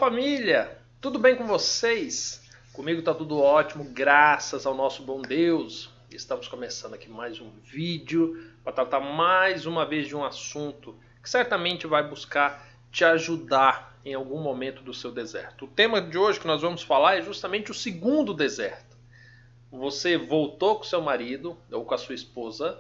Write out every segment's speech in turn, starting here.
família! Tudo bem com vocês? Comigo está tudo ótimo, graças ao nosso bom Deus. Estamos começando aqui mais um vídeo para tratar mais uma vez de um assunto que certamente vai buscar te ajudar em algum momento do seu deserto. O tema de hoje que nós vamos falar é justamente o segundo deserto. Você voltou com seu marido ou com a sua esposa,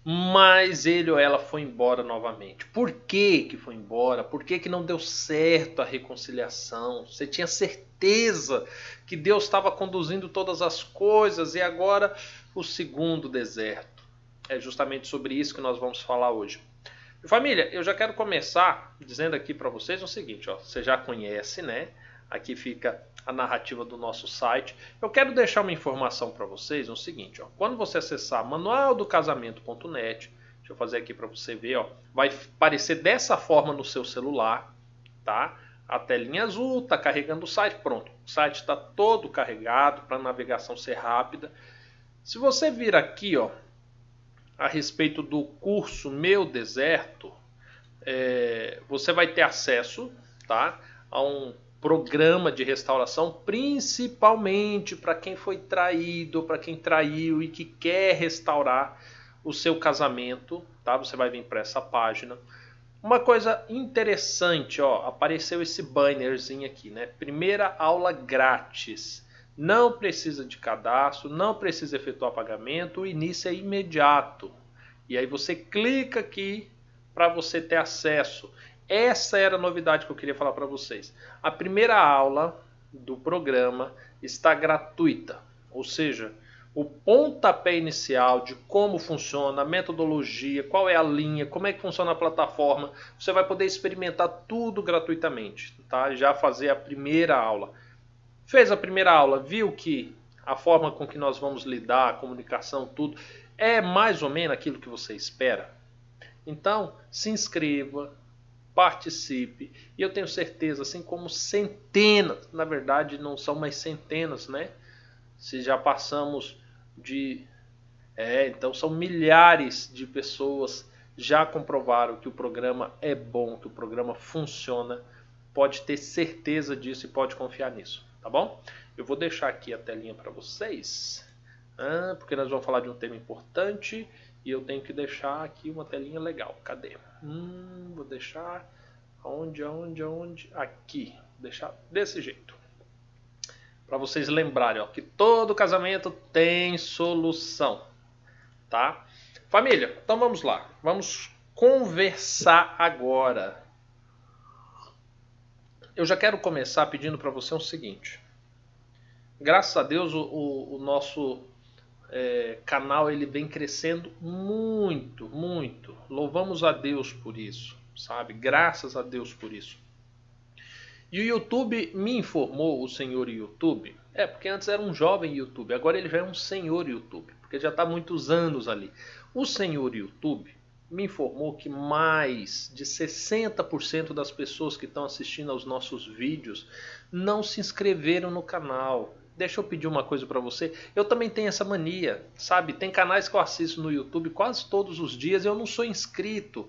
mas ele ou ela foi embora novamente. Por que foi embora? Por que não deu certo a reconciliação? Você tinha certeza que Deus estava conduzindo todas as coisas e agora o segundo deserto. É justamente sobre isso que nós vamos falar hoje. Família, eu já quero começar dizendo aqui para vocês o seguinte, ó, você já conhece, né? Aqui fica a narrativa do nosso site. Eu quero deixar uma informação para vocês, o seguinte, ó, quando você acessar manualdocasamento.net, deixa eu fazer aqui para você ver, ó, vai aparecer dessa forma no seu celular, tá? A telinha azul está carregando o site, pronto. O site está todo carregado para a navegação ser rápida. Se você vir aqui, ó, a respeito do curso Meu Deserto, você vai ter acesso, tá, a um programa de restauração, principalmente para quem foi traído, para quem traiu e que quer restaurar o seu casamento, tá? Você vai vir para essa página. Uma coisa interessante, ó, apareceu esse bannerzinho aqui, né? Primeira aula grátis. Não precisa de cadastro, não precisa efetuar pagamento, o início é imediato. E aí você clica aqui para você ter acesso. Essa era a novidade que eu queria falar para vocês. A primeira aula do programa está gratuita, ou seja, o pontapé inicial de como funciona, a metodologia, qual é a linha, como é que funciona a plataforma, você vai poder experimentar tudo gratuitamente, tá? Já fazer a primeira aula. Fez a primeira aula, viu que a forma com que nós vamos lidar, a comunicação, tudo, é mais ou menos aquilo que você espera? Então, se inscreva, participe, e eu tenho certeza, assim como centenas, na verdade não são mais centenas, né? Se já passamos de... então são milhares de pessoas já comprovaram que o programa é bom, que o programa funciona. Pode ter certeza disso e pode confiar nisso, tá bom? Eu vou deixar aqui a telinha para vocês, porque nós vamos falar de um tema importante e eu tenho que deixar aqui uma telinha legal. Cadê? Vou deixar aonde? Aqui. Vou deixar desse jeito. Para vocês lembrarem, ó, que todo casamento tem solução, tá? Família, então vamos lá. Vamos conversar agora. Eu já quero começar pedindo para você o seguinte. Graças a Deus o nosso canal ele vem crescendo muito, muito. Louvamos a Deus por isso, sabe? Graças a Deus por isso. E o YouTube me informou, o senhor YouTube, porque antes era um jovem YouTube, agora ele já é um senhor YouTube, porque já está há muitos anos ali. O senhor YouTube me informou que mais de 60% das pessoas que estão assistindo aos nossos vídeos não se inscreveram no canal. Deixa eu pedir uma coisa para você. Eu também tenho essa mania, sabe? Tem canais que eu assisto no YouTube quase todos os dias e eu não sou inscrito.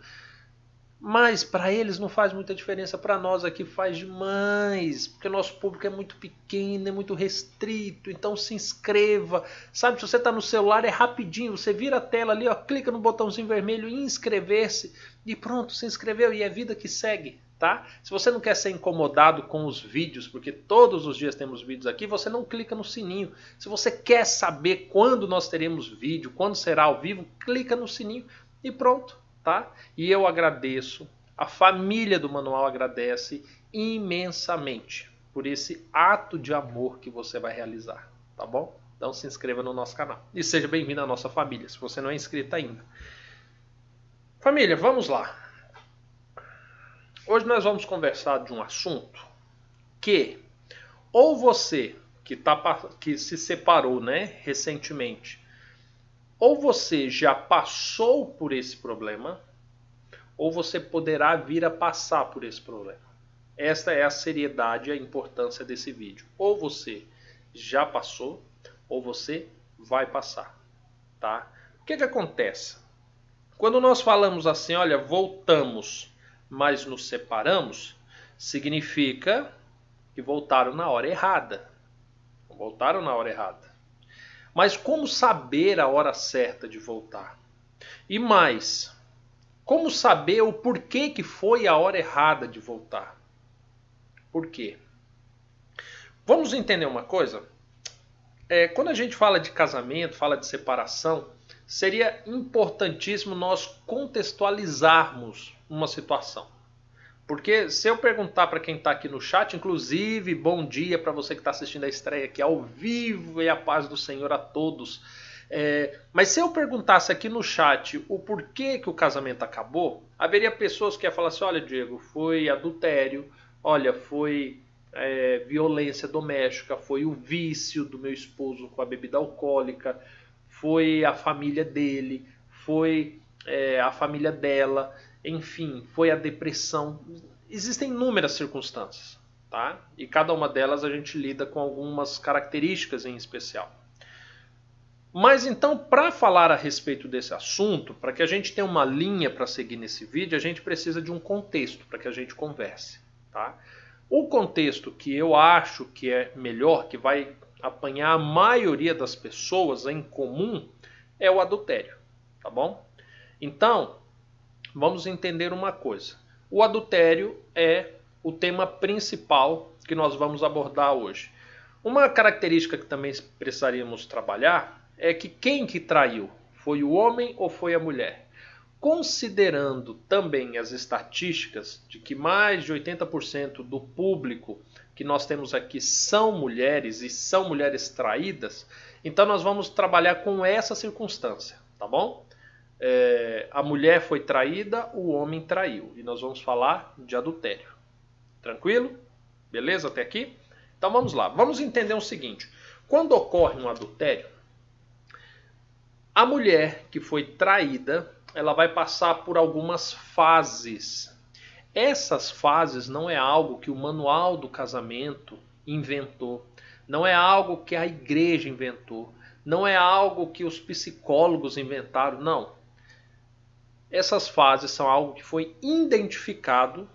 Mas para eles não faz muita diferença, para nós aqui faz demais, porque nosso público é muito pequeno, é muito restrito, então se inscreva, sabe, se você está no celular é rapidinho, você vira a tela ali, ó, clica no botãozinho vermelho inscrever-se e pronto, se inscreveu e é vida que segue, tá? Se você não quer ser incomodado com os vídeos, porque todos os dias temos vídeos aqui, você não clica no sininho. Se você quer saber quando nós teremos vídeo, quando será ao vivo, clica no sininho e pronto. Tá? E eu agradeço, a família do Manual agradece imensamente por esse ato de amor que você vai realizar, tá bom? Então se inscreva no nosso canal e seja bem-vindo à nossa família, se você não é inscrito ainda. Família, vamos lá. Hoje nós vamos conversar de um assunto que ou você que se separou, né, recentemente, ou você já passou por esse problema, ou você poderá vir a passar por esse problema. Esta é a seriedade e a importância desse vídeo. Ou você já passou, ou você vai passar. Tá? O que acontece? Quando nós falamos assim, olha, voltamos, mas nos separamos, significa que voltaram na hora errada. Voltaram na hora errada. Mas como saber a hora certa de voltar? E mais, como saber o porquê que foi a hora errada de voltar? Por quê? Vamos entender uma coisa? Quando a gente fala de casamento, fala de separação, seria importantíssimo nós contextualizarmos uma situação. Porque se eu perguntar para quem está aqui no chat, inclusive, bom dia para você que está assistindo a estreia aqui ao vivo e a paz do Senhor a todos. Mas se eu perguntasse aqui no chat o porquê que o casamento acabou, haveria pessoas que iam falar assim, olha Diego, foi adultério, olha, foi violência doméstica, foi o vício do meu esposo com a bebida alcoólica, foi a família dele, foi a família dela, enfim, foi a depressão. Existem inúmeras circunstâncias, tá? E cada uma delas a gente lida com algumas características em especial. Mas então, para falar a respeito desse assunto, para que a gente tenha uma linha para seguir nesse vídeo, a gente precisa de um contexto para que a gente converse, tá? O contexto que eu acho que é melhor, que vai apanhar a maioria das pessoas em comum, é o adultério, tá bom? Então, vamos entender uma coisa. O adultério é o tema principal que nós vamos abordar hoje. Uma característica que também precisaríamos trabalhar é que quem que traiu? Foi o homem ou foi a mulher? Considerando também as estatísticas de que mais de 80% do público que nós temos aqui são mulheres e são mulheres traídas, então nós vamos trabalhar com essa circunstância, tá bom? A mulher foi traída, o homem traiu. E nós vamos falar de adultério. Tranquilo? Beleza até aqui? Então vamos lá. Vamos entender o seguinte. Quando ocorre um adultério, a mulher que foi traída, ela vai passar por algumas fases. Essas fases não é algo que o manual do casamento inventou. Não é algo que a igreja inventou. Não é algo que os psicólogos inventaram. Não. Essas fases são algo que foi identificado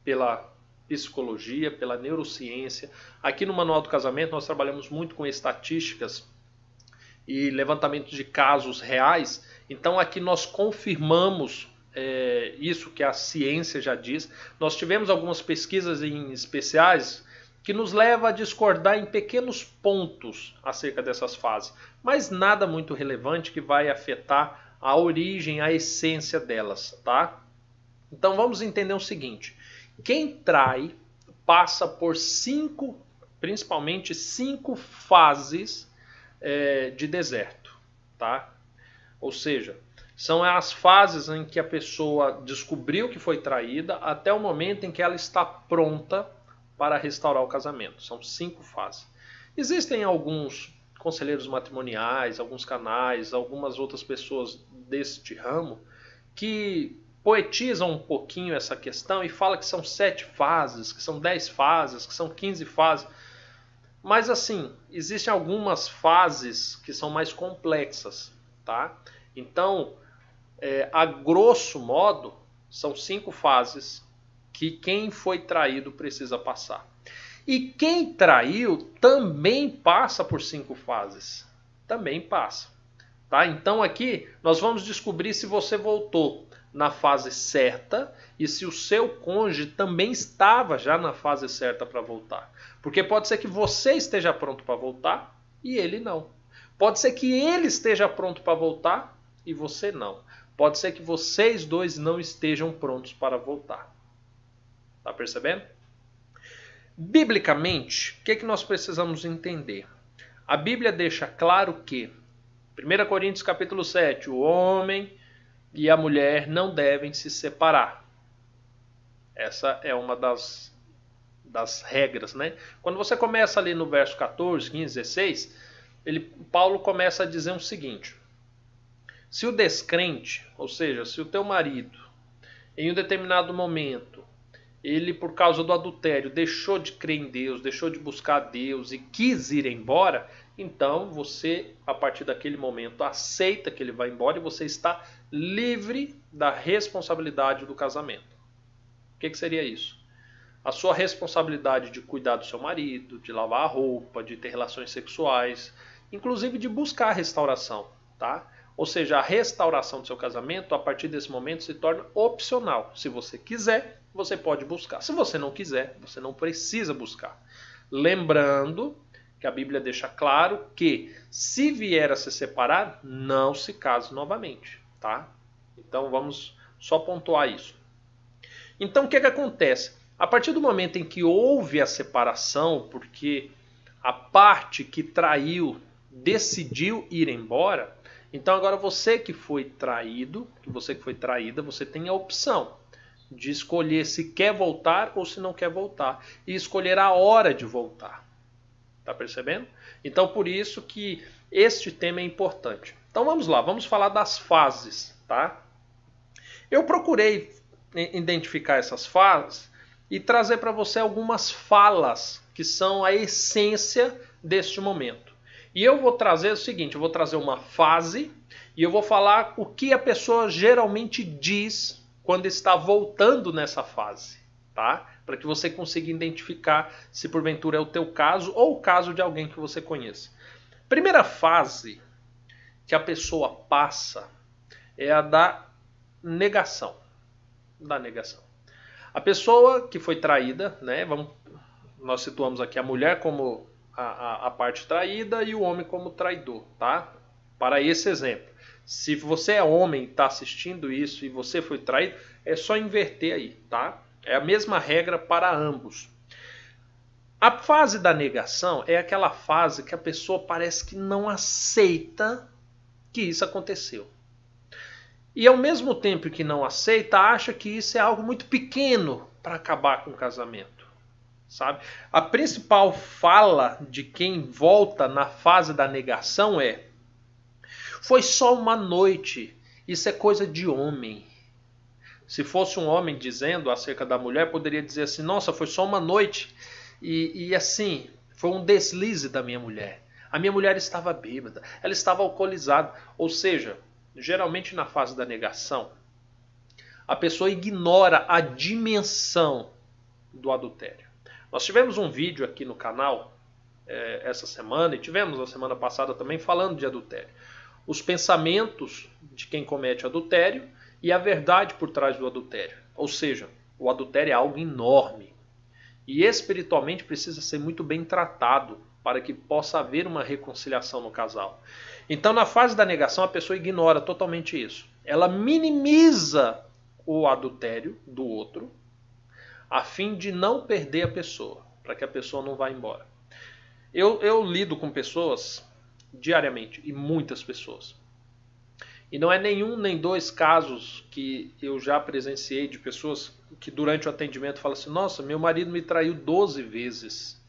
pela psicologia, pela neurociência. Aqui no Manual do Casamento nós trabalhamos muito com estatísticas e levantamentos de casos reais. Então aqui nós confirmamos isso que a ciência já diz. Nós tivemos algumas pesquisas em especiais que nos leva a discordar em pequenos pontos acerca dessas fases, mas nada muito relevante que vai afetar a origem, a essência delas, tá? Então vamos entender o seguinte. Quem trai passa por principalmente cinco fases de deserto, tá? Ou seja, são as fases em que a pessoa descobriu que foi traída até o momento em que ela está pronta para restaurar o casamento. São 5 fases. Existem alguns conselheiros matrimoniais, alguns canais, algumas outras pessoas deste ramo que poetizam um pouquinho essa questão e falam que são 7 fases, que são 10 fases, que são 15 fases. Mas assim, existem algumas fases que são mais complexas, tá? Então, a grosso modo, são 5 fases que quem foi traído precisa passar. E quem traiu também passa por 5 fases. Também passa. Tá? Então aqui nós vamos descobrir se você voltou na fase certa e se o seu cônjuge também estava já na fase certa para voltar. Porque pode ser que você esteja pronto para voltar e ele não. Pode ser que ele esteja pronto para voltar e você não. Pode ser que vocês dois não estejam prontos para voltar. Tá percebendo? Biblicamente, o que nós precisamos entender? A Bíblia deixa claro que 1 Coríntios capítulo 7, o homem e a mulher não devem se separar. Essa é uma das regras, né? Quando você começa ali no verso 14, 15, 16, Paulo começa a dizer o seguinte: se o descrente, ou seja, se o teu marido, em um determinado momento, ele por causa do adultério deixou de crer em Deus, deixou de buscar a Deus e quis ir embora, então você, a partir daquele momento, aceita que ele vai embora e você está livre da responsabilidade do casamento. O que seria isso? a sua responsabilidade de cuidar do seu marido, de lavar a roupa, de ter relações sexuais, inclusive de buscar a restauração, tá? Ou seja, a restauração do seu casamento, a partir desse momento, se torna opcional. Se você quiser, você pode buscar. Se você não quiser, você não precisa buscar. Lembrando que a Bíblia deixa claro que, se vier a se separar, não se case novamente, tá? Então vamos só pontuar isso. Então o que acontece? A partir do momento em que houve a separação, porque a parte que traiu decidiu ir embora, então agora você que foi traído, você que foi traída, você tem a opção de escolher se quer voltar ou se não quer voltar. E escolher a hora de voltar. Tá percebendo? Então por isso que este tema é importante. Então vamos lá, vamos falar das fases, tá? Eu procurei identificar essas fases e trazer para você algumas falas que são a essência deste momento. E eu vou trazer o seguinte, eu vou trazer uma fase e eu vou falar o que a pessoa geralmente diz quando está voltando nessa fase, tá? Para que você consiga identificar se porventura é o teu caso ou o caso de alguém que você conheça. Primeira fase que a pessoa passa é a da negação. Da negação. A pessoa que foi traída, né? Nós situamos aqui a mulher como a parte traída e o homem como traidor, tá? Para esse exemplo. Se você é homem e está assistindo isso e você foi traído, é só inverter aí, tá? É a mesma regra para ambos. A fase da negação é aquela fase que a pessoa parece que não aceita que isso aconteceu. E ao mesmo tempo que não aceita, acha que isso é algo muito pequeno para acabar com o casamento. Sabe? A principal fala de quem volta na fase da negação é: foi só uma noite, isso é coisa de homem. Se fosse um homem dizendo acerca da mulher, poderia dizer assim: nossa, foi só uma noite e assim, foi um deslize da minha mulher. A minha mulher estava bêbada, ela estava alcoolizada. Ou seja, geralmente na fase da negação, a pessoa ignora a dimensão do adultério. Nós tivemos um vídeo aqui no canal essa semana, e tivemos a semana passada também, falando de adultério. Os pensamentos de quem comete adultério e a verdade por trás do adultério. Ou seja, o adultério é algo enorme e espiritualmente precisa ser muito bem tratado para que possa haver uma reconciliação no casal. Então, na fase da negação, a pessoa ignora totalmente isso. Ela minimiza o adultério do outro a fim de não perder a pessoa, para que a pessoa não vá embora. Eu lido com pessoas diariamente, e muitas pessoas. E não é nenhum nem dois casos que eu já presenciei de pessoas que durante o atendimento falam assim: nossa, meu marido me traiu 12 vezes.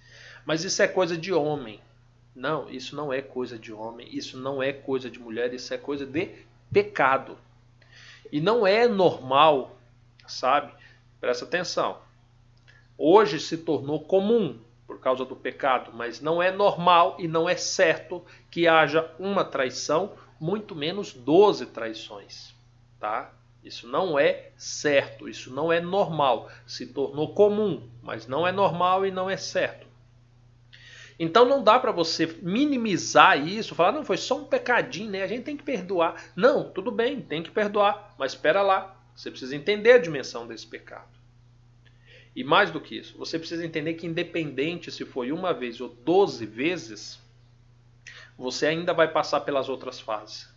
Mas isso é coisa de homem. Não, isso não é coisa de homem, isso não é coisa de mulher, isso é coisa de pecado. E não é normal, sabe? Presta atenção. Hoje se tornou comum por causa do pecado, mas não é normal e não é certo que haja uma traição, muito menos 12 traições, tá? Isso não é certo, isso não é normal. Se tornou comum, mas não é normal e não é certo. Então não dá para você minimizar isso, falar: não, foi só um pecadinho, né? A gente tem que perdoar. Não, tudo bem, tem que perdoar, mas espera lá, você precisa entender a dimensão desse pecado. E mais do que isso, você precisa entender que independente se foi uma vez ou 12 vezes, você ainda vai passar pelas outras fases.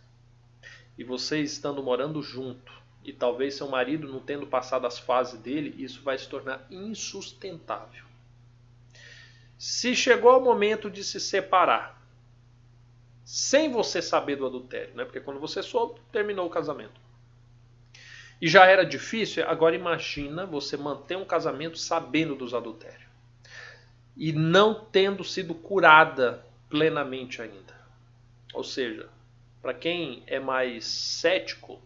E você estando morando junto, e talvez seu marido não tendo passado as fases dele, isso vai se tornar insustentável. Se chegou o momento de se separar, sem você saber do adultério, né? Porque quando você soube, terminou o casamento. E já era difícil, agora imagina você manter um casamento sabendo dos adultérios. E não tendo sido curada plenamente ainda. Ou seja, para quem é mais cético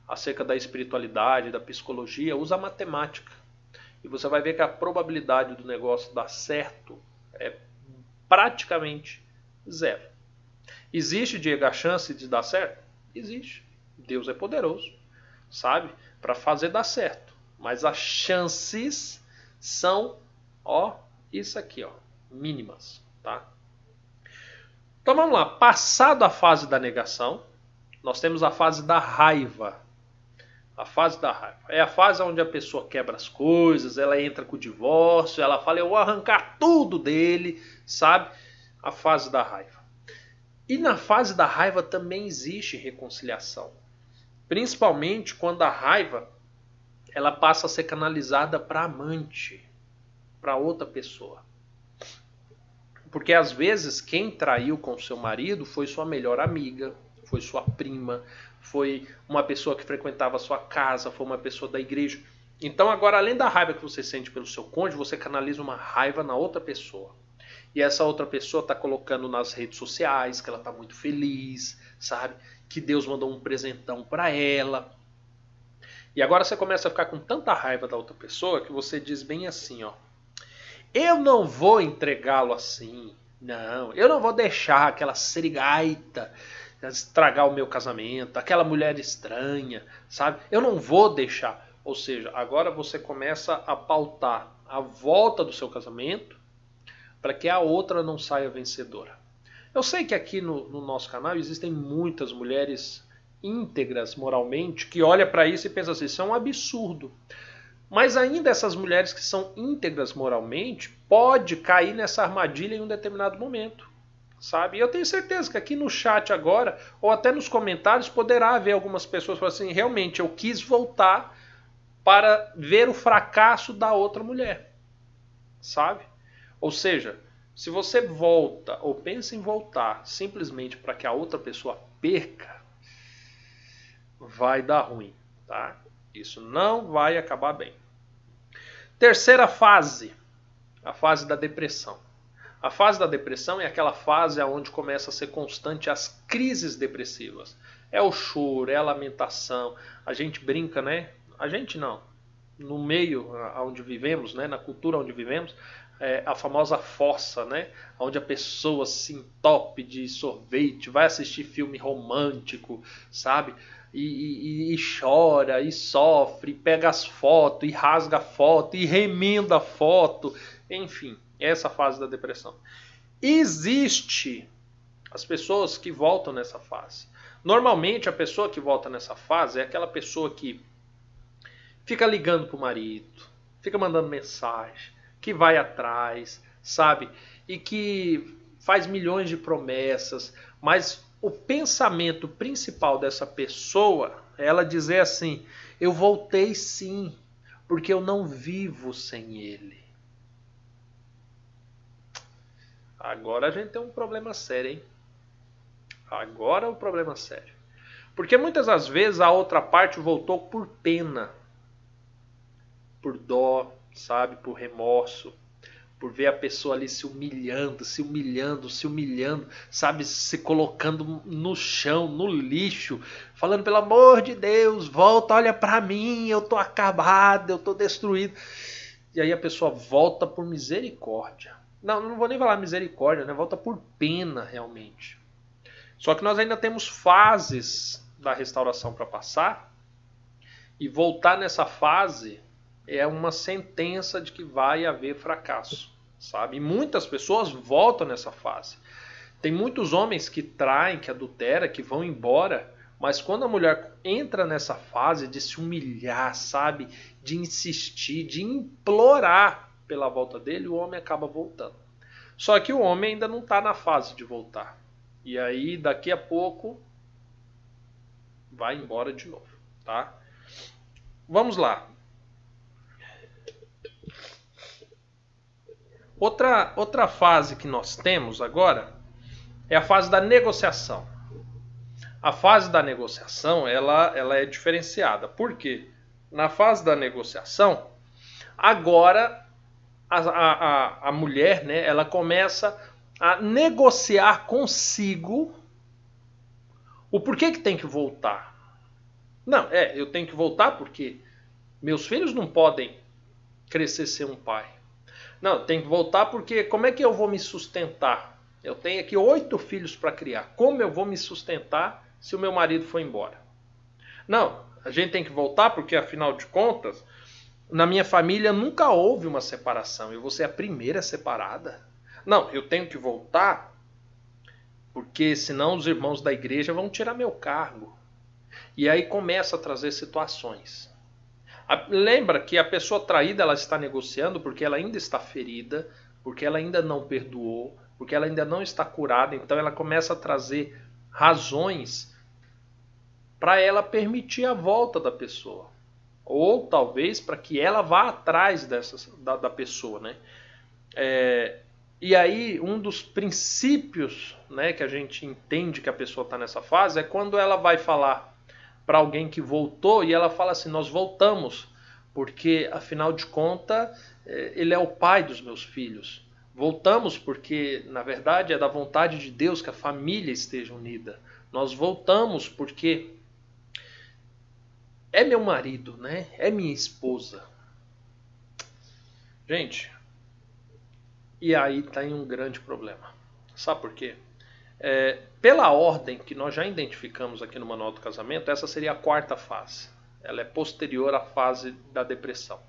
acerca da espiritualidade, da psicologia, usa a matemática. E você vai ver que a probabilidade do negócio dar certo é praticamente zero. Existe, Diego, a chance de dar certo? Existe. Deus é poderoso, sabe? Para fazer dar certo. Mas as chances são, ó, isso aqui, ó, mínimas, tá? Então vamos lá, passado a fase da negação, nós temos a fase da raiva. A fase da raiva é a fase onde a pessoa quebra as coisas, ela entra com o divórcio, ela fala, eu vou arrancar tudo dele, sabe? A fase da raiva. E na fase da raiva também existe reconciliação. Principalmente quando a raiva ela passa a ser canalizada para amante, para outra pessoa. Porque às vezes quem traiu com seu marido foi sua melhor amiga, foi sua prima, foi uma pessoa que frequentava a sua casa, foi uma pessoa da igreja. Então agora, além da raiva que você sente pelo seu cônjuge, você canaliza uma raiva na outra pessoa. E essa outra pessoa está colocando nas redes sociais que ela está muito feliz, sabe? Que Deus mandou um presentão para ela. E agora você começa a ficar com tanta raiva da outra pessoa que você diz bem assim, ó. Eu não vou entregá-lo assim. Não, eu não vou deixar aquela sirigaita estragar o meu casamento, aquela mulher estranha, sabe? Eu não vou deixar. Ou seja, agora você começa a pautar a volta do seu casamento para que a outra não saia vencedora. Eu sei que aqui no nosso canal existem muitas mulheres íntegras moralmente que olham para isso e pensam assim, isso é um absurdo. Mas ainda essas mulheres que são íntegras moralmente pode cair nessa armadilha em um determinado momento. Sabe? E eu tenho certeza que aqui no chat agora, ou até nos comentários, poderá haver algumas pessoas que falam assim, realmente eu quis voltar para ver o fracasso da outra mulher. Sabe? Ou seja, se você volta ou pensa em voltar simplesmente para que a outra pessoa perca, vai dar ruim, tá? Isso não vai acabar bem. Terceira fase, a fase da depressão. A fase da depressão é aquela fase onde começa a ser constante as crises depressivas. É o choro, é a lamentação. A gente brinca, né? A gente não. No meio onde vivemos, né? Na cultura onde vivemos, é a famosa fossa, né? Onde a pessoa se entope de sorvete, vai assistir filme romântico, sabe? E chora, e sofre, e pega as fotos, e rasga a foto, e remenda a foto, enfim. Essa fase da depressão. Existe as pessoas que voltam nessa fase. Normalmente a pessoa que volta nessa fase é aquela pessoa que fica ligando pro marido, fica mandando mensagem, que vai atrás, sabe? E que faz milhões de promessas, mas o pensamento principal dessa pessoa é ela dizer assim, eu voltei sim, porque eu não vivo sem ele. Agora a gente tem um problema sério, hein? Agora é um problema sério. Porque muitas das vezes a outra parte voltou por pena, por dó, sabe? Por remorso, por ver a pessoa ali se humilhando, se humilhando, se humilhando, sabe? Se colocando no chão, no lixo, falando, pelo amor de Deus, volta, olha pra mim, eu tô acabado, eu tô destruído. E aí a pessoa volta por misericórdia. Não vou nem falar misericórdia, né? Volta por pena, realmente. Só que nós ainda temos fases da restauração para passar. E voltar nessa fase é uma sentença de que vai haver fracasso, sabe? E muitas pessoas voltam nessa fase. Tem muitos homens que traem, que adulteram, que vão embora. Mas quando a mulher entra nessa fase de se humilhar, sabe? De insistir, de implorar pela volta dele, o homem acaba voltando. Só que o homem ainda não está na fase de voltar. E aí, daqui a pouco, vai embora de novo, tá? Vamos lá. Outra fase que nós temos agora é a fase da negociação. A fase da negociação, ela é diferenciada. Por quê? Na fase da negociação, agora a mulher, né, ela começa a negociar consigo o porquê que tem que voltar. Não, eu tenho que voltar porque meus filhos não podem crescer sem um pai. Não, eu tenho que voltar porque como é que eu vou me sustentar? Eu tenho aqui 8 filhos para criar. Como eu vou me sustentar se o meu marido for embora? Não, a gente tem que voltar porque, afinal de contas, Na minha família nunca houve uma separação. Eu vou ser a primeira separada. Não, eu tenho que voltar porque senão os irmãos da igreja vão tirar meu cargo. E aí começa a trazer situações. Lembra que a pessoa traída ela está negociando porque ela ainda está ferida, porque ela ainda não perdoou, porque ela ainda não está curada. Então ela começa a trazer razões para ela permitir a volta da pessoa. Ou talvez para que ela vá atrás da pessoa, né? E aí um dos princípios, né, que a gente entende que a pessoa está nessa fase é quando ela vai falar para alguém que voltou e ela fala assim, nós voltamos, porque afinal de contas ele é o pai dos meus filhos. Voltamos porque na verdade é da vontade de Deus que a família esteja unida. Nós voltamos porque é meu marido, né? É minha esposa. Gente, e aí tem um grande problema. Sabe por quê? Pela ordem que nós já identificamos aqui no Manual do Casamento, essa seria a quarta fase. Ela é posterior à fase da depressão.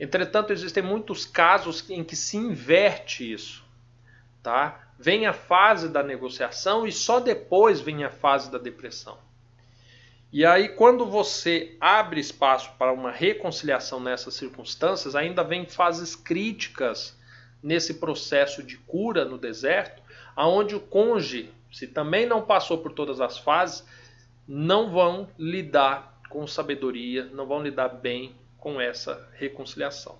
Entretanto, existem muitos casos em que se inverte isso. Tá? Vem a fase da negociação e só depois vem a fase da depressão. E aí, quando você abre espaço para uma reconciliação nessas circunstâncias, ainda vem fases críticas nesse processo de cura no deserto, aonde o cônjuge, se também não passou por todas as fases, não vão lidar com sabedoria, não vão lidar bem com essa reconciliação.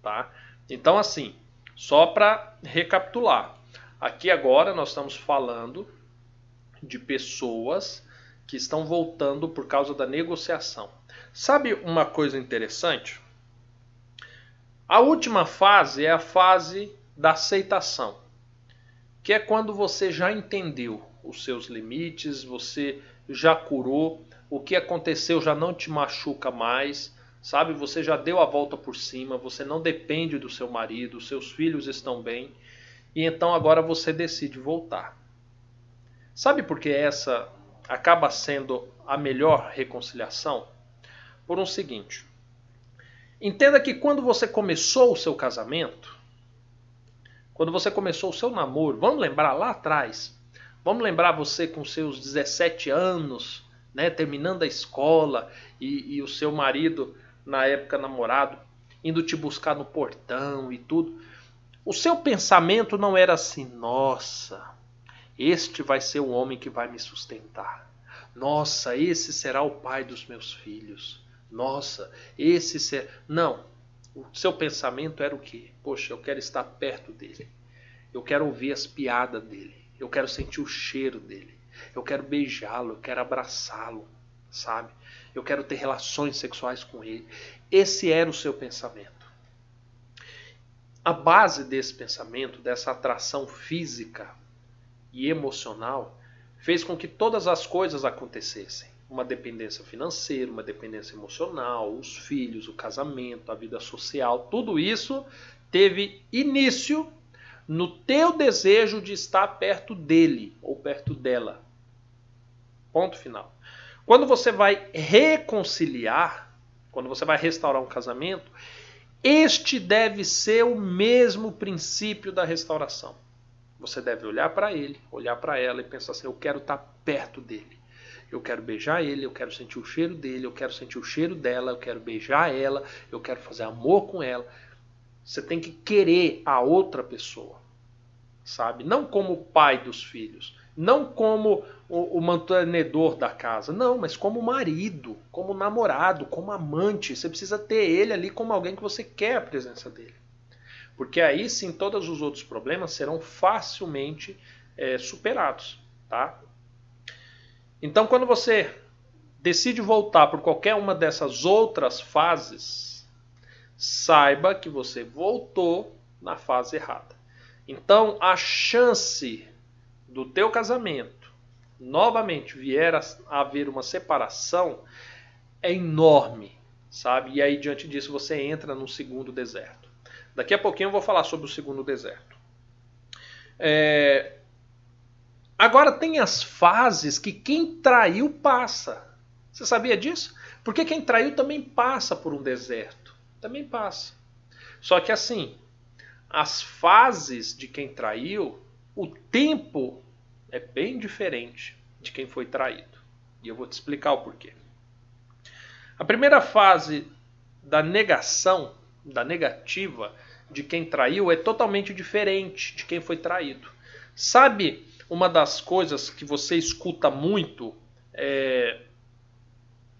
Tá? Então, assim, só para recapitular, aqui agora nós estamos falando de pessoas que estão voltando por causa da negociação. Sabe uma coisa interessante? A última fase é a fase da aceitação, que é quando você já entendeu os seus limites, você já curou, o que aconteceu já não te machuca mais, sabe? Você já deu a volta por cima, você não depende do seu marido, seus filhos estão bem, e então agora você decide voltar. Sabe por que essa acaba sendo a melhor reconciliação? Por um seguinte. Entenda que quando você começou o seu casamento, quando você começou o seu namoro, vamos lembrar lá atrás, vamos lembrar você com seus 17 anos, né, terminando a escola e o seu marido, na época namorado, indo te buscar no portão e tudo. O seu pensamento não era assim, nossa, este vai ser o homem que vai me sustentar. Nossa, esse será o pai dos meus filhos. Nossa, esse será... Não, o seu pensamento era o quê? Poxa, eu quero estar perto dele. Eu quero ouvir as piadas dele. Eu quero sentir o cheiro dele. Eu quero beijá-lo, eu quero abraçá-lo, sabe? Eu quero ter relações sexuais com ele. Esse era o seu pensamento. A base desse pensamento, dessa atração física e emocional, fez com que todas as coisas acontecessem. Uma dependência financeira, uma dependência emocional, os filhos, o casamento, a vida social, tudo isso teve início no teu desejo de estar perto dele ou perto dela. Ponto final. Quando você vai reconciliar, quando você vai restaurar um casamento, este deve ser o mesmo princípio da restauração. Você deve olhar para ele, olhar para ela e pensar assim, eu quero estar perto dele. Eu quero beijar ele, eu quero sentir o cheiro dele, eu quero sentir o cheiro dela, eu quero beijar ela, eu quero fazer amor com ela. Você tem que querer a outra pessoa, sabe? Não como o pai dos filhos, não como o mantenedor da casa, não, mas como marido, como namorado, como amante. Você precisa ter ele ali como alguém que você quer a presença dele. Porque aí sim todos os outros problemas serão facilmente superados, tá? Então quando você decide voltar por qualquer uma dessas outras fases, saiba que você voltou na fase errada. Então a chance do teu casamento novamente vier a haver uma separação é enorme, sabe? E aí diante disso você entra no segundo deserto. Daqui a pouquinho eu vou falar sobre o segundo deserto. Agora tem as fases que quem traiu passa. Você sabia disso? Porque quem traiu também passa por um deserto. Também passa. Só que assim, as fases de quem traiu, o tempo é bem diferente de quem foi traído. E eu vou te explicar o porquê. A primeira fase da negação, da negativa de quem traiu é totalmente diferente de quem foi traído. Sabe uma das coisas que você escuta muito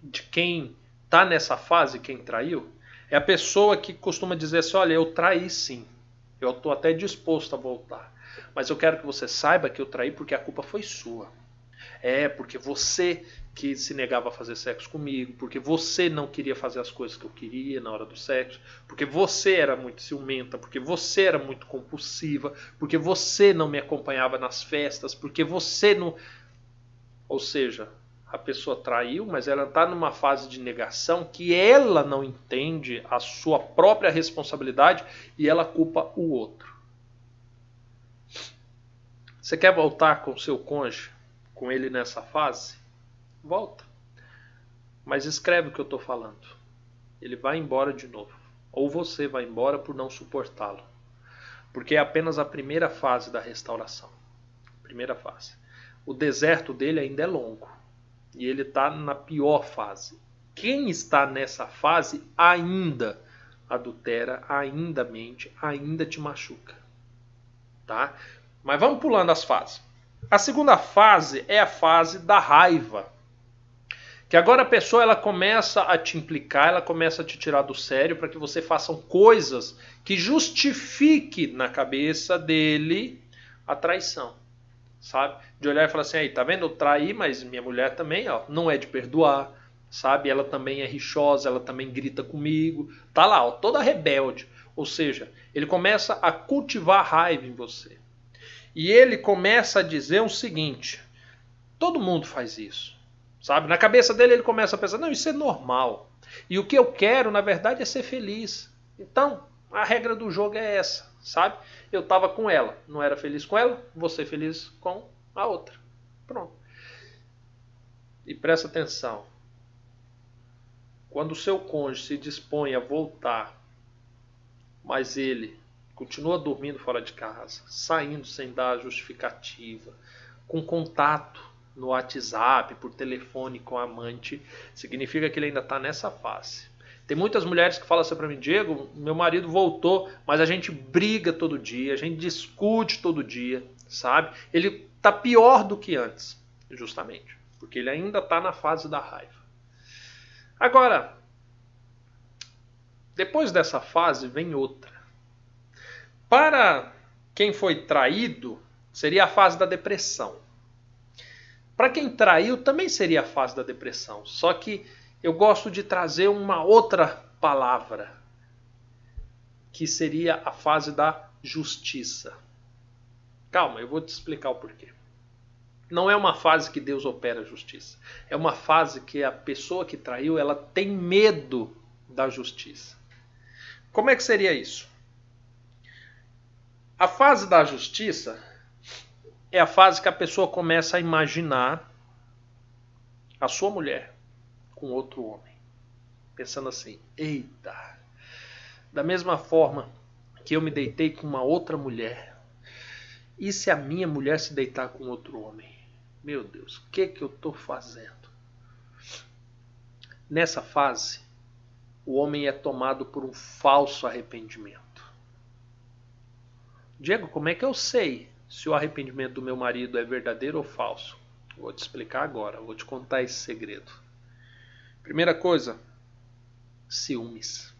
de quem está nessa fase, quem traiu? É a pessoa que costuma dizer assim, olha, eu traí sim. Eu estou até disposto a voltar. Mas eu quero que você saiba que eu traí porque a culpa foi sua. Porque você que se negava a fazer sexo comigo, porque você não queria fazer as coisas que eu queria na hora do sexo, porque você era muito ciumenta, porque você era muito compulsiva, porque você não me acompanhava nas festas, porque você não... Ou seja, a pessoa traiu, mas ela está numa fase de negação que ela não entende a sua própria responsabilidade e ela culpa o outro. Você quer voltar com o seu cônjuge, com ele nessa fase? Volta. Mas escreve o que eu estou falando. Ele vai embora de novo. Ou você vai embora por não suportá-lo. Porque é apenas a primeira fase da restauração. Primeira fase. O deserto dele ainda é longo. E ele está na pior fase. Quem está nessa fase ainda adultera, ainda mente, ainda te machuca. Tá? Mas vamos pulando as fases. A segunda fase é a fase da raiva. Que agora a pessoa ela começa a te implicar, ela começa a te tirar do sério para que você faça coisas que justifique na cabeça dele a traição. Sabe? De olhar e falar assim, aí, tá vendo? Eu traí, mas minha mulher também, ó, não é de perdoar, sabe? Ela também é rixosa, ela também grita comigo. Tá lá, ó, toda rebelde. Ou seja, ele começa a cultivar raiva em você. E ele começa a dizer o seguinte, todo mundo faz isso. Sabe? Na cabeça dele ele começa a pensar, não, isso é normal. E o que eu quero, na verdade, é ser feliz. Então, a regra do jogo é essa, sabe? Eu estava com ela, não era feliz com ela, vou ser feliz com a outra. Pronto. E presta atenção. Quando o seu cônjuge se dispõe a voltar, mas ele continua dormindo fora de casa, saindo sem dar justificativa, com contato no WhatsApp, por telefone com a amante, significa que ele ainda está nessa fase. Tem muitas mulheres que falam assim para mim, Diego, meu marido voltou, mas a gente briga todo dia, a gente discute todo dia, sabe? Ele está pior do que antes, justamente, porque ele ainda está na fase da raiva. Agora, depois dessa fase vem outra. Para quem foi traído, seria a fase da depressão. Para quem traiu, também seria a fase da depressão. Só que eu gosto de trazer uma outra palavra, que seria a fase da justiça. Calma, eu vou te explicar o porquê. Não é uma fase que Deus opera a justiça. É uma fase que a pessoa que traiu, ela tem medo da justiça. Como é que seria isso? A fase da justiça é a fase que a pessoa começa a imaginar a sua mulher com outro homem. Pensando assim, eita, da mesma forma que eu me deitei com uma outra mulher, e se a minha mulher se deitar com outro homem? Meu Deus, o que eu estou fazendo? Nessa fase, o homem é tomado por um falso arrependimento. Diego, como é que eu sei se o arrependimento do meu marido é verdadeiro ou falso? Vou te explicar agora, vou te contar esse segredo. Primeira coisa, ciúmes.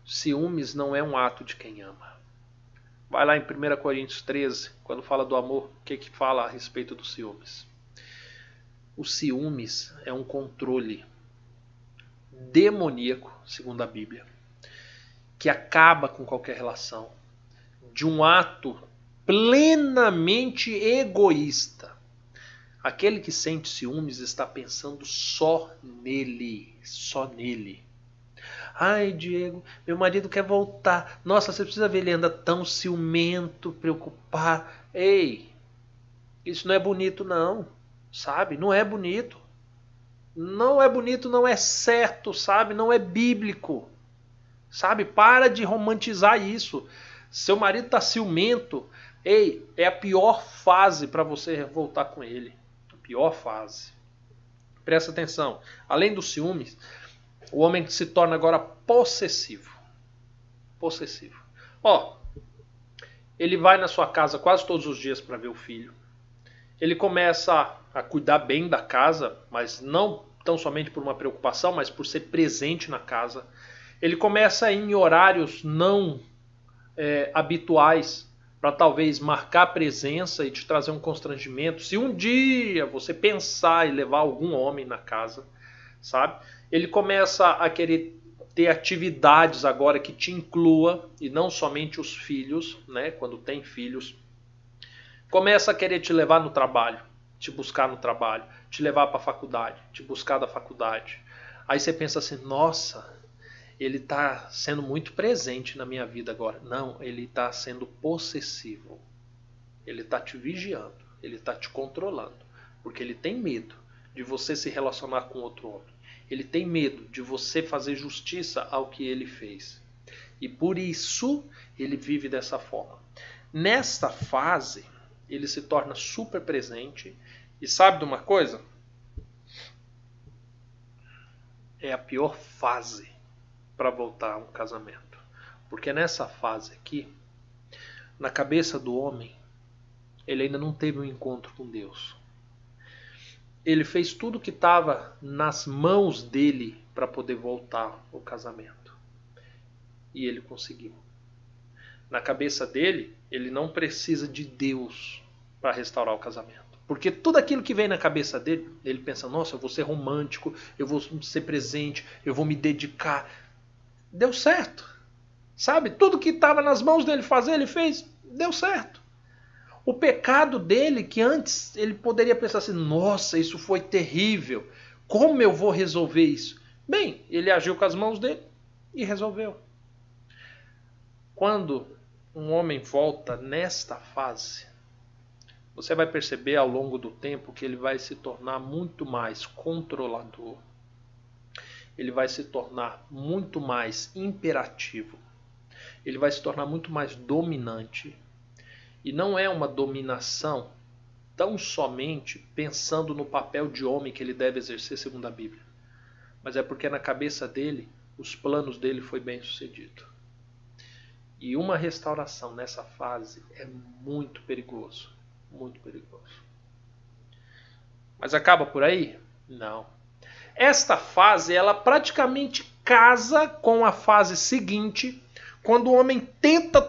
Ciúmes não é um ato de quem ama. Vai lá em 1 Coríntios 13, quando fala do amor, o que fala a respeito dos ciúmes? O ciúmes é um controle demoníaco, segundo a Bíblia, que acaba com qualquer relação, de um ato plenamente egoísta. Aquele que sente ciúmes está pensando só nele, só nele. Ai, Diego, meu marido quer voltar. Nossa, você precisa ver, ele anda tão ciumento, preocupado. Ei, isso não é bonito não, sabe? Não é bonito. Não é bonito, não é certo, sabe? Não é bíblico. Sabe? Para de romantizar isso. Seu marido está ciumento. Ei, é a pior fase para você voltar com ele. A pior fase. Presta atenção. Além dos ciúmes, o homem se torna agora possessivo. Possessivo. Ó, ele vai na sua casa quase todos os dias para ver o filho. Ele começa a cuidar bem da casa, mas não tão somente por uma preocupação, mas por ser presente na casa. Ele começa em horários não habituais para talvez marcar presença e te trazer um constrangimento. Se um dia você pensar em levar algum homem na casa, sabe? Ele começa a querer ter atividades agora que te inclua e não somente os filhos, né? Quando tem filhos. Começa a querer te levar no trabalho, te buscar no trabalho, te levar para a faculdade, te buscar da faculdade. Aí você pensa assim, nossa, ele está sendo muito presente na minha vida agora. Não, ele está sendo possessivo. Ele está te vigiando, ele está te controlando. Porque ele tem medo de você se relacionar com outro homem. Ele tem medo de você fazer justiça ao que ele fez. E por isso ele vive dessa forma. Nesta fase, ele se torna super presente. E sabe de uma coisa? É a pior fase para voltar a um casamento. Porque nessa fase aqui, na cabeça do homem, ele ainda não teve um encontro com Deus. Ele fez tudo que estava nas mãos dele para poder voltar ao casamento. E ele conseguiu. Na cabeça dele, ele não precisa de Deus para restaurar o casamento. Porque tudo aquilo que vem na cabeça dele, ele pensa, nossa, eu vou ser romântico, eu vou ser presente, eu vou me dedicar. Deu certo. Sabe? Tudo que estava nas mãos dele fazer, ele fez. Deu certo. O pecado dele, que antes ele poderia pensar assim, nossa, isso foi terrível. Como eu vou resolver isso? Bem, ele agiu com as mãos dele e resolveu. Quando um homem volta nesta fase, você vai perceber ao longo do tempo que ele vai se tornar muito mais controlador. Ele vai se tornar muito mais imperativo. Ele vai se tornar muito mais dominante. E não é uma dominação tão somente pensando no papel de homem que ele deve exercer segundo a Bíblia. Mas é porque na cabeça dele, os planos dele foi bem sucedido. E uma restauração nessa fase é muito perigoso. Muito perigoso. Mas acaba por aí? Não. Esta fase, ela praticamente casa com a fase seguinte, quando o homem tenta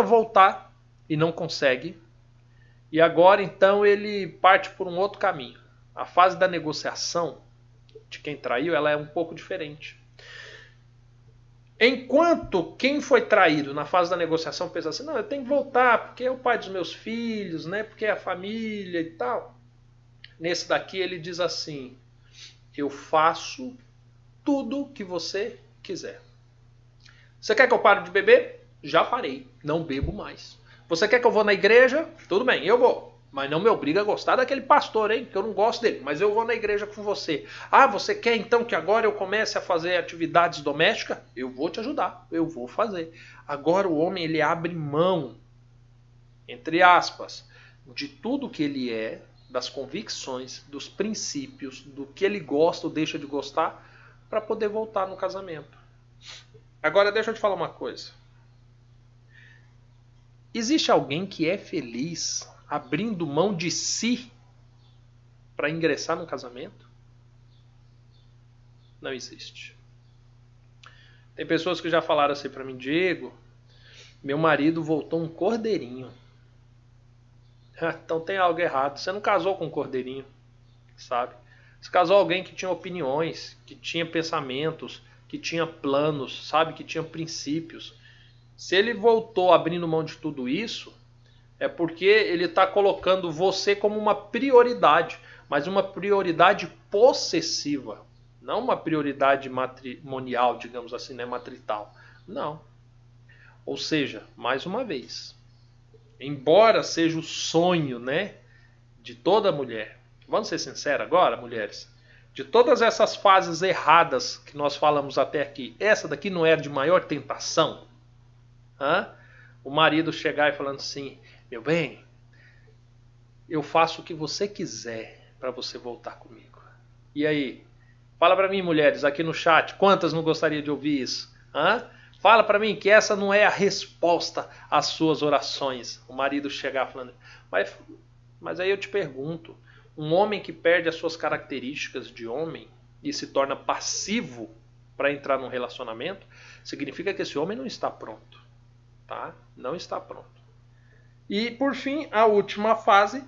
voltar e não consegue. E agora, então, ele parte por um outro caminho. A fase da negociação de quem traiu, ela é um pouco diferente. Enquanto quem foi traído na fase da negociação pensa assim, não, eu tenho que voltar, porque é o pai dos meus filhos, né? Porque é a família e tal. Nesse daqui ele diz assim, eu faço tudo que você quiser. Você quer que eu pare de beber? Já parei, não bebo mais. Você quer que eu vou na igreja? Tudo bem, eu vou. Mas não me obriga a gostar daquele pastor, hein? Que eu não gosto dele, mas eu vou na igreja com você. Ah, você quer então que agora eu comece a fazer atividades domésticas? Eu vou te ajudar, eu vou fazer. Agora o homem, ele abre mão, entre aspas, de tudo que ele é, das convicções, dos princípios, do que ele gosta ou deixa de gostar, para poder voltar no casamento. Agora deixa eu te falar uma coisa. Existe alguém que é feliz abrindo mão de si para ingressar no casamento? Não existe. Tem pessoas que já falaram assim para mim, Diego, meu marido voltou um cordeirinho. Então tem algo errado. Você não casou com um cordeirinho, sabe? Você casou alguém que tinha opiniões, que tinha pensamentos, que tinha planos, sabe? Que tinha princípios. Se ele voltou abrindo mão de tudo isso, é porque ele está colocando você como uma prioridade, mas uma prioridade possessiva, não uma prioridade matrimonial, digamos assim, né, matrital. Não. Ou seja, mais uma vez, embora seja o sonho, né, de toda mulher, vamos ser sinceros agora, mulheres, De todas essas fases erradas que nós falamos até aqui, essa daqui não é de maior tentação? Hã? O marido chegar e falando assim, meu bem, eu faço o que você quiser para você voltar comigo. E aí? Fala para mim, mulheres, aqui no chat, quantas não gostariam de ouvir isso? Hã? Fala para mim que essa não é a resposta às suas orações. O marido chegar falando, mas aí eu te pergunto, um homem que perde as suas características de homem e se torna passivo para entrar num relacionamento, significa que esse homem não está pronto, tá? Não está pronto. E por fim, a última fase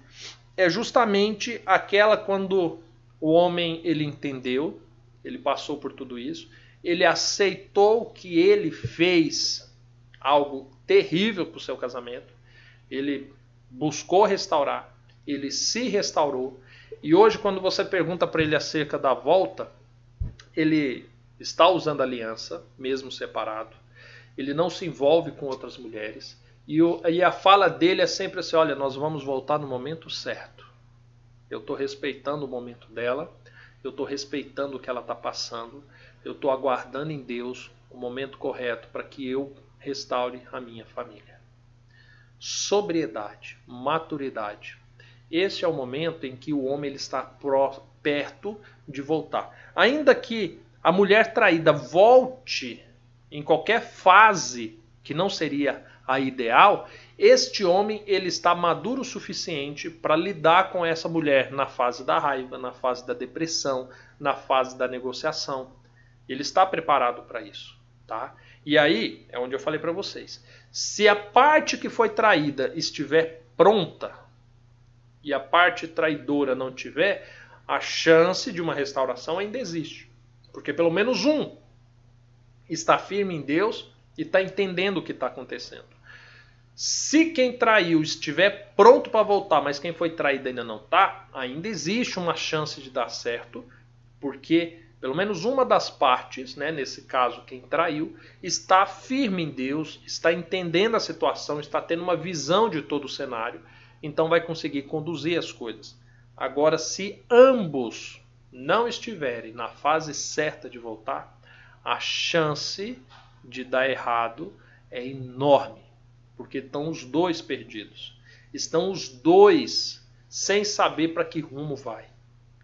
é justamente aquela quando o homem ele entendeu, ele passou por tudo isso, ele aceitou que ele fez algo terrível para o seu casamento, ele buscou restaurar, ele se restaurou. E hoje, quando você pergunta para ele acerca da volta, ele está usando aliança, mesmo separado. Ele não se envolve com outras mulheres. E a fala dele é sempre assim, olha, nós vamos voltar no momento certo. Eu estou respeitando o momento dela, eu estou respeitando o que ela está passando, eu estou aguardando em Deus o momento correto para que eu restaure a minha família. Sobriedade, maturidade. Esse é o momento em que o homem ele está perto de voltar. Ainda que a mulher traída volte em qualquer fase que não seria a ideal, este homem ele está maduro o suficiente para lidar com essa mulher na fase da raiva, na fase da depressão, na fase da negociação. Ele está preparado para isso, tá? E aí é onde eu falei para vocês. Se a parte que foi traída estiver pronta e a parte traidora não tiver, a chance de uma restauração ainda existe. Porque pelo menos um está firme em Deus e está entendendo o que está acontecendo. Se quem traiu estiver pronto para voltar, mas quem foi traído ainda não está, ainda existe uma chance de dar certo, porque pelo menos uma das partes, né, nesse caso quem traiu, está firme em Deus, está entendendo a situação, está tendo uma visão de todo o cenário, então vai conseguir conduzir as coisas. Agora, se ambos não estiverem na fase certa de voltar, a chance de dar errado é enorme, porque estão os dois perdidos. Estão os dois sem saber para que rumo vai,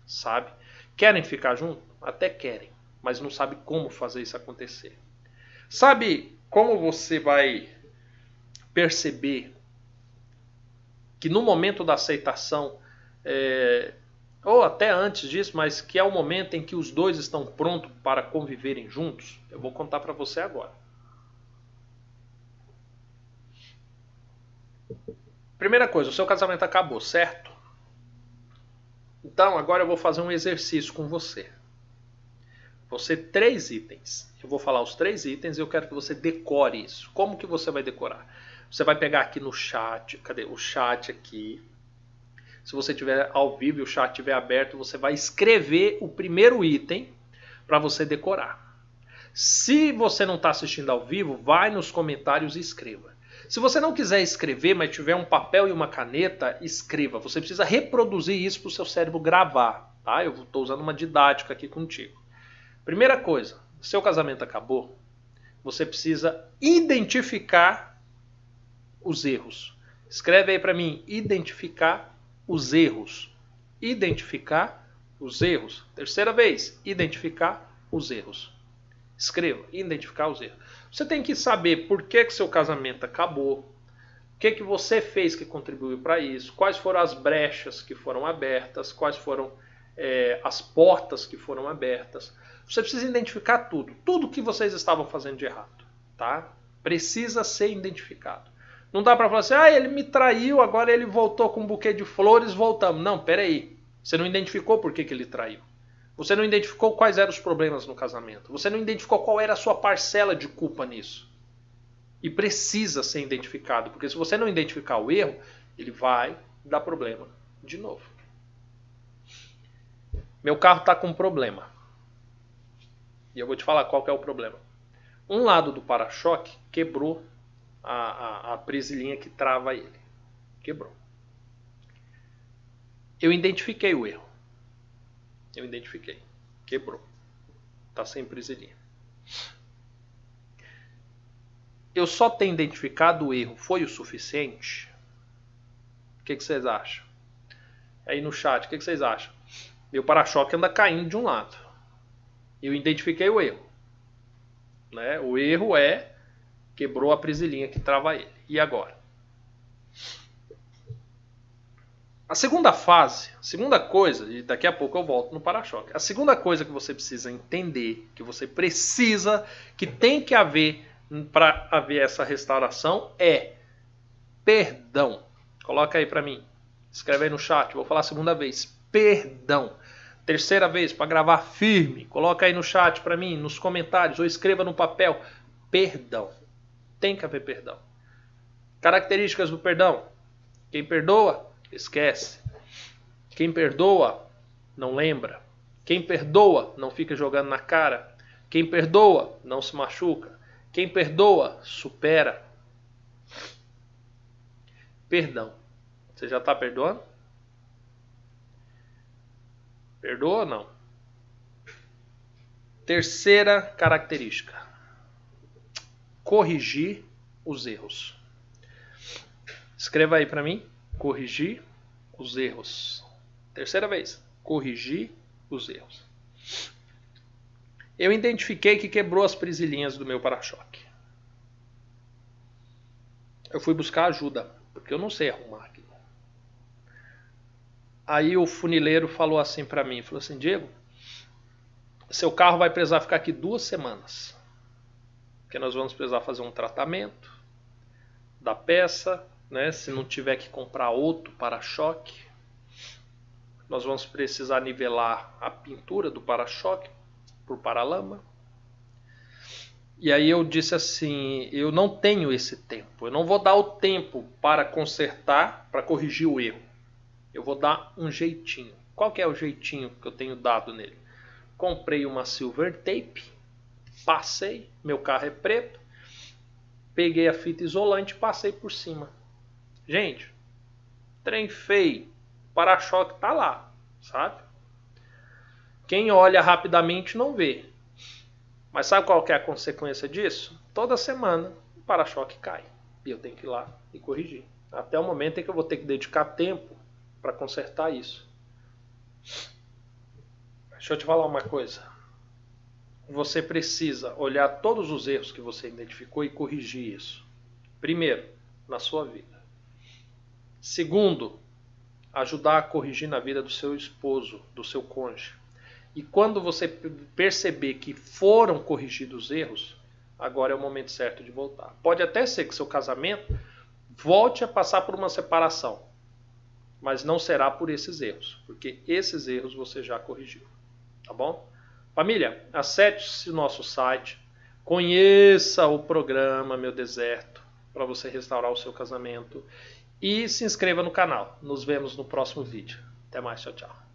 sabe? Querem ficar juntos? Até querem, mas não sabe como fazer isso acontecer. Sabe como você vai perceber que no momento da aceitação, ou até antes disso, mas que é o momento em que os dois estão prontos para conviverem juntos? Eu vou contar para você agora. Primeira coisa, o seu casamento acabou, certo? Então agora eu vou fazer um exercício com você. Vão ser 3 itens. Eu vou falar os 3 itens e eu quero que você decore isso. Como que você vai decorar? Você vai pegar aqui no chat, cadê o chat aqui? Se você estiver ao vivo e o chat estiver aberto, você vai escrever o primeiro item para você decorar. Se você não está assistindo ao vivo, vai nos comentários e escreva. Se você não quiser escrever, mas tiver um papel e uma caneta, escreva. Você precisa reproduzir isso para o seu cérebro gravar. Tá? Eu estou usando uma didática aqui contigo. Primeira coisa, seu casamento acabou, você precisa identificar os erros. Escreve aí para mim, identificar os erros. Identificar os erros. Terceira vez, identificar os erros. Escreva, identificar os erros. Você tem que saber por que seu casamento acabou, o que você fez que contribuiu para isso, quais foram as brechas que foram abertas, quais foram as portas que foram abertas. Você precisa identificar tudo que vocês estavam fazendo de errado, tá? Precisa ser identificado. Não dá para falar assim, ele me traiu, agora ele voltou com um buquê de flores, voltamos. Não, peraí. Você não identificou por que ele traiu. Você não identificou quais eram os problemas no casamento. Você não identificou qual era a sua parcela de culpa nisso. E precisa ser identificado, porque se você não identificar o erro, ele vai dar problema de novo. Meu carro está com um problema. E eu vou te falar qual que é o problema. Um lado do para-choque quebrou a presilhinha que trava ele. Quebrou. Eu identifiquei o erro. Eu identifiquei. Quebrou. Está sem prisilinha. Eu só ter identificado o erro foi o suficiente? O que vocês acham? Aí no chat, o que vocês acham? Meu para-choque anda caindo de um lado. Eu identifiquei o erro. Né? O erro quebrou a prisilinha que trava ele. E agora? A segunda fase, a segunda coisa, e daqui a pouco eu volto no para-choque. A segunda coisa que você precisa entender, que tem que haver para haver essa restauração é perdão. Coloca aí para mim. Escreve aí no chat, vou falar a segunda vez. Perdão. Terceira vez, para gravar firme. Coloca aí no chat para mim, nos comentários, ou escreva no papel. Perdão. Tem que haver perdão. Características do perdão. Quem perdoa, esquece. Quem perdoa, não lembra. Quem perdoa, não fica jogando na cara. Quem perdoa, não se machuca. Quem perdoa, supera. Perdão. Você já está perdoando? Perdoa ou não? Terceira característica. Corrigir os erros. Escreva aí para mim. Corrigir os erros. Terceira vez. Corrigir os erros. Eu identifiquei que quebrou as prisilinhas do meu para-choque. Eu fui buscar ajuda, porque eu não sei arrumar aquilo. Aí o funileiro falou assim para mim, falou assim, Diego, seu carro vai precisar ficar aqui 2 semanas, porque nós vamos precisar fazer um tratamento da peça, né? Se não tiver que comprar outro para-choque, nós vamos precisar nivelar a pintura do para-choque por paralama. E aí eu disse assim, eu não tenho esse tempo, eu não vou dar o tempo para consertar, para corrigir o erro. Eu vou dar um jeitinho. Qual que é o jeitinho que eu tenho dado nele? Comprei uma silver tape, passei, meu carro é preto, peguei a fita isolante e passei por cima. Gente, trem feio, para-choque tá lá, sabe? Quem olha rapidamente não vê. Mas sabe qual que é a consequência disso? Toda semana o para-choque cai. E eu tenho que ir lá e corrigir. Até o momento em que eu vou ter que dedicar tempo para consertar isso. Deixa eu te falar uma coisa. Você precisa olhar todos os erros que você identificou e corrigir isso. Primeiro, na sua vida. Segundo, ajudar a corrigir na vida do seu esposo, do seu cônjuge. E quando você perceber que foram corrigidos os erros, agora é o momento certo de voltar. Pode até ser que seu casamento volte a passar por uma separação, mas não será por esses erros, porque esses erros você já corrigiu. Tá bom? Família, acesse o nosso site, conheça o programa Meu Deserto, para você restaurar o seu casamento, e se inscreva no canal. Nos vemos no próximo vídeo. Até mais, tchau, tchau.